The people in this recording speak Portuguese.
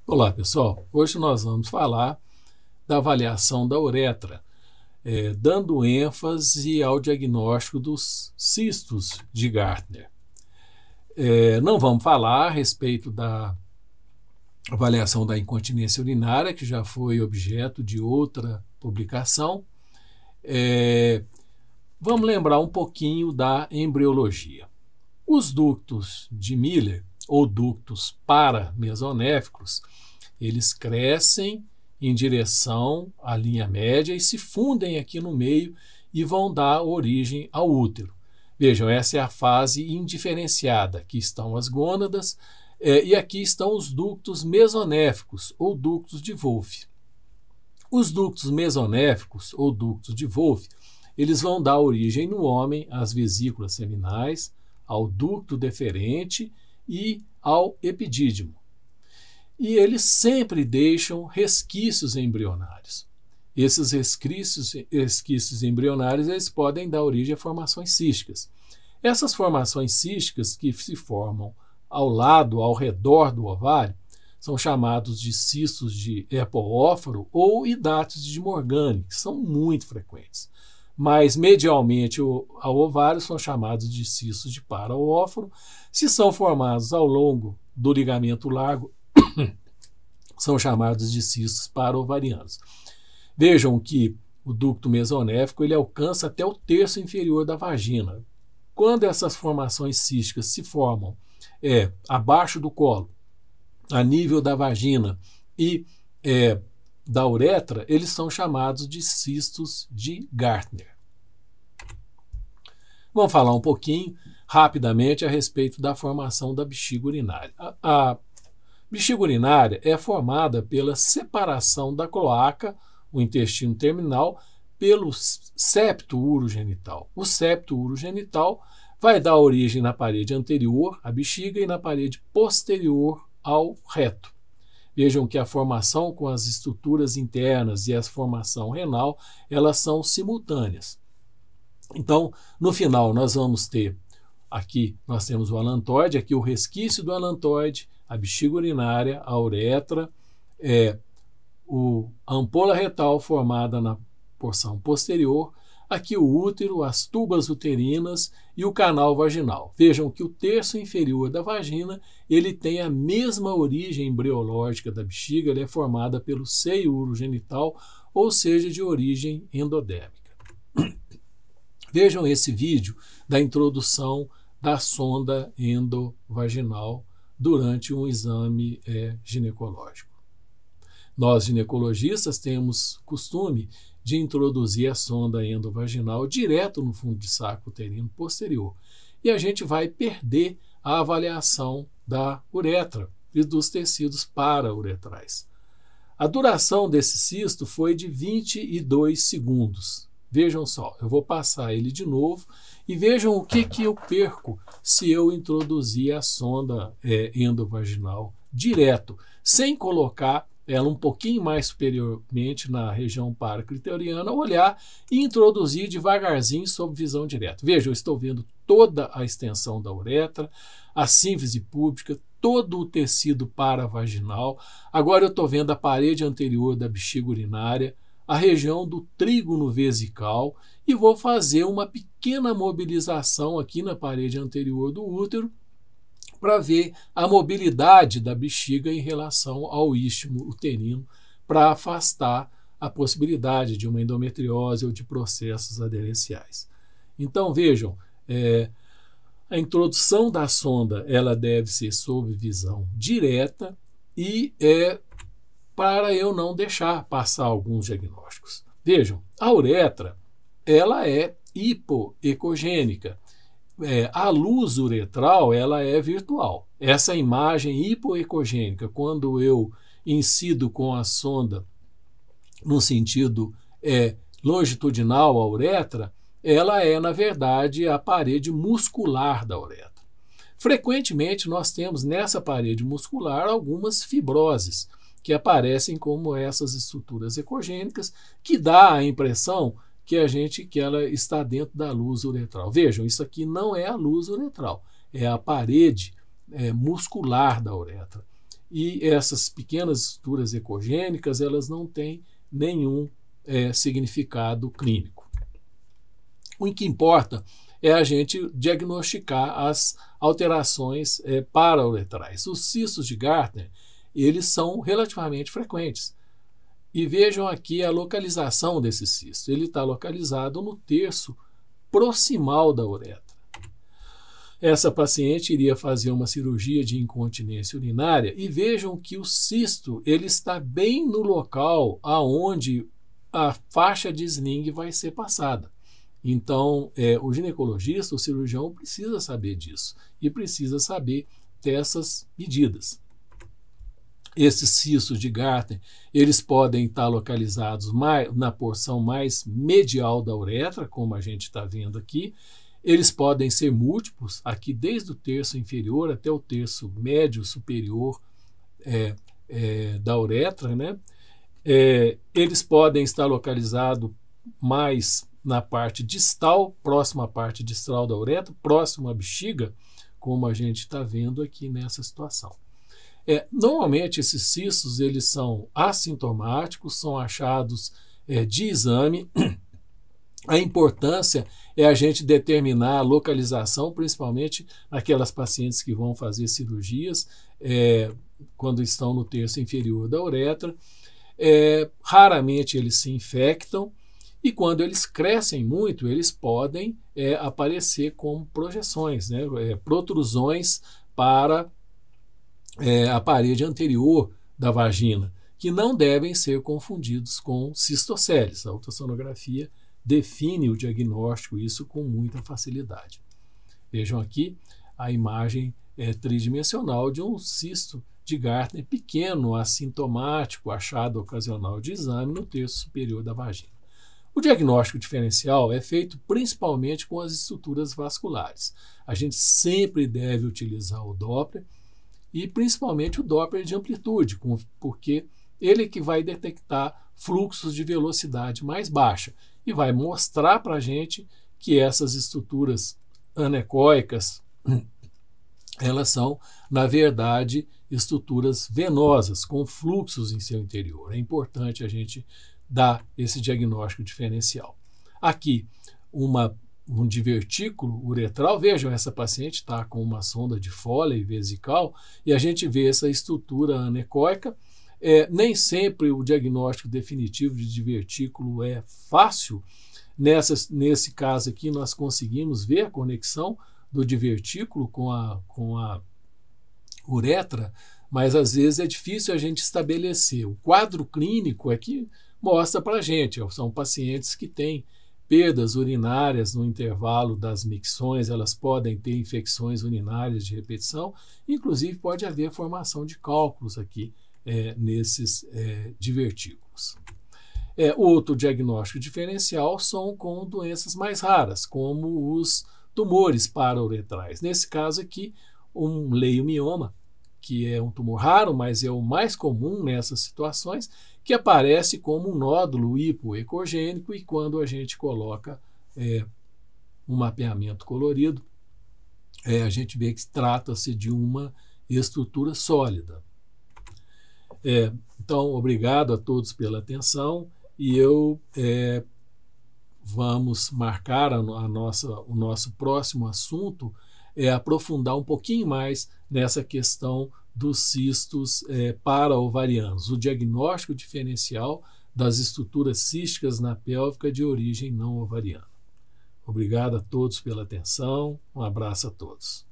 Olá, pessoal. Hoje nós vamos falar da avaliação da uretra, dando ênfase ao diagnóstico dos cistos de Gardner. Não vamos falar a respeito da avaliação da incontinência urinária, que já foi objeto de outra publicação. Vamos lembrar um pouquinho da embriologia. Os ductos de Miller, ou ductos paramesonéficos, eles crescem em direção à linha média e se fundem aqui no meio e vão dar origem ao útero. Vejam, essa é a fase indiferenciada. Aqui estão as gônadas e aqui estão os ductos mesonéficos, ou ductos de Wolff. Os ductos mesonéficos, ou ductos de Wolff, eles vão dar origem no homem às vesículas seminais, ao ducto deferente e ao epidídimo. E eles sempre deixam resquícios embrionários. Esses resquícios embrionários eles podem dar origem a formações císticas. Essas formações císticas que se formam ao lado, ao redor do ovário, são chamados de cistos de epoóforo ou hidatos de Morgane, que são muito frequentes. Mas medialmente ao ovário são chamados de cistos de paraóforo. Se são formados ao longo do ligamento largo, são chamados de cistos paraovarianos. Vejam que o ducto mesonéfico ele alcança até o terço inferior da vagina. Quando essas formações císticas se formam abaixo do colo, a nível da vagina e da uretra, eles são chamados de cistos de Gardner. Vamos falar um pouquinho, rapidamente, a respeito da formação da bexiga urinária. A bexiga urinária é formada pela separação da cloaca, o intestino terminal, pelo septo urogenital. O septo urogenital vai dar origem na parede anterior à bexiga e na parede posterior ao reto. Vejam que a formação com as estruturas internas e a formação renal, elas são simultâneas. Então, no final, nós vamos ter, aqui nós temos o alantoide, aqui o resquício do alantoide, a bexiga urinária, a uretra, a ampola retal formada na porção posterior, aqui o útero, as tubas uterinas e o canal vaginal. Vejam que o terço inferior da vagina ele tem a mesma origem embriológica da bexiga, ele é formada pelo seio urogenital, ou seja, de origem endodérmica. Vejam esse vídeo da introdução da sonda endovaginal durante um exame ginecológico. Nós, ginecologistas, temos costume de introduzir a sonda endovaginal direto no fundo de saco uterino posterior. E a gente vai perder a avaliação da uretra e dos tecidos parauretrais. A duração desse cisto foi de 22 segundos. Vejam só, eu vou passar ele de novo e vejam o que eu perco se eu introduzir a sonda endovaginal direto, sem colocar ela um pouquinho mais superiormente na região paraclitoriana, olhar e introduzir devagarzinho sob visão direta. Veja, eu estou vendo toda a extensão da uretra, a sínfise púbica, todo o tecido paravaginal. Agora eu estou vendo a parede anterior da bexiga urinária, a região do trígono vesical e vou fazer uma pequena mobilização aqui na parede anterior do útero para ver a mobilidade da bexiga em relação ao istmo uterino, para afastar a possibilidade de uma endometriose ou de processos aderenciais. Então, vejam, a introdução da sonda ela deve ser sob visão direta e para eu não deixar passar alguns diagnósticos. Vejam, a uretra ela é hipoecogênica. A luz uretral ela é virtual. Essa imagem hipoecogênica, quando eu incido com a sonda no sentido longitudinal à uretra, ela é, na verdade, a parede muscular da uretra. Frequentemente, nós temos nessa parede muscular algumas fibroses, que aparecem como essas estruturas ecogênicas, que dá a impressão que ela está dentro da luz uretral. Vejam, isso aqui não é a luz uretral, é a parede muscular da uretra. e essas pequenas estruturas ecogênicas elas não têm nenhum significado clínico. O que importa é a gente diagnosticar as alterações parauretrais. Os cistos de Gärtner, eles são relativamente frequentes. E vejam aqui a localização desse cisto. Ele está localizado no terço proximal da uretra. Essa paciente iria fazer uma cirurgia de incontinência urinária e vejam que o cisto ele está bem no local aonde a faixa de sling vai ser passada. Então, o ginecologista, o cirurgião, precisa saber disso e precisa saber dessas medidas. Esses cistos de Gärtner, eles podem estar localizados na porção mais medial da uretra, como a gente está vendo aqui. Eles podem ser múltiplos, aqui desde o terço inferior até o terço médio superior da uretra, né? Eles podem estar localizados mais na parte distal, próxima à parte distal da uretra, próximo à bexiga, como a gente está vendo aqui nessa situação. Normalmente esses cistos eles são assintomáticos, são achados de exame. A importância é a gente determinar a localização, principalmente aquelas pacientes que vão fazer cirurgias quando estão no terço inferior da uretra. Raramente eles se infectam e quando eles crescem muito, eles podem aparecer como projeções, né? Protrusões para a parede anterior da vagina, que não devem ser confundidos com cistoceles. A ultrassonografia define o diagnóstico, isso com muita facilidade. Vejam aqui a imagem tridimensional de um cisto de Gärtner pequeno, assintomático, achado ocasional de exame no terço superior da vagina. O diagnóstico diferencial é feito principalmente com as estruturas vasculares. A gente sempre deve utilizar o Doppler e principalmente o Doppler de amplitude, porque ele é que vai detectar fluxos de velocidade mais baixa e vai mostrar para a gente que essas estruturas anecoicas elas são, na verdade, estruturas venosas com fluxos em seu interior. É importante a gente dar esse diagnóstico diferencial. Aqui, um divertículo uretral. Vejam, essa paciente está com uma sonda de Foley vesical e a gente vê essa estrutura anecoica. Nem sempre o diagnóstico definitivo de divertículo é fácil. Nesse caso aqui, nós conseguimos ver a conexão do divertículo com a uretra, mas às vezes é difícil a gente estabelecer. O quadro clínico é que mostra para a gente. São pacientes que têm perdas urinárias no intervalo das micções, elas podem ter infecções urinárias de repetição, inclusive pode haver formação de cálculos aqui nesses divertículos. Outro diagnóstico diferencial são com doenças mais raras, como os tumores parauretrais. Nesse caso aqui, um leiomioma, que é um tumor raro, mas é o mais comum nessas situações, que aparece como um nódulo hipoecogênico e quando a gente coloca um mapeamento colorido, a gente vê que trata-se de uma estrutura sólida. Então, obrigado a todos pela atenção e vamos marcar o nosso próximo assunto, aprofundar um pouquinho mais nessa questão dos cistos paraovarianos, o diagnóstico diferencial das estruturas císticas na pélvica de origem não ovariana. Obrigado a todos pela atenção, um abraço a todos.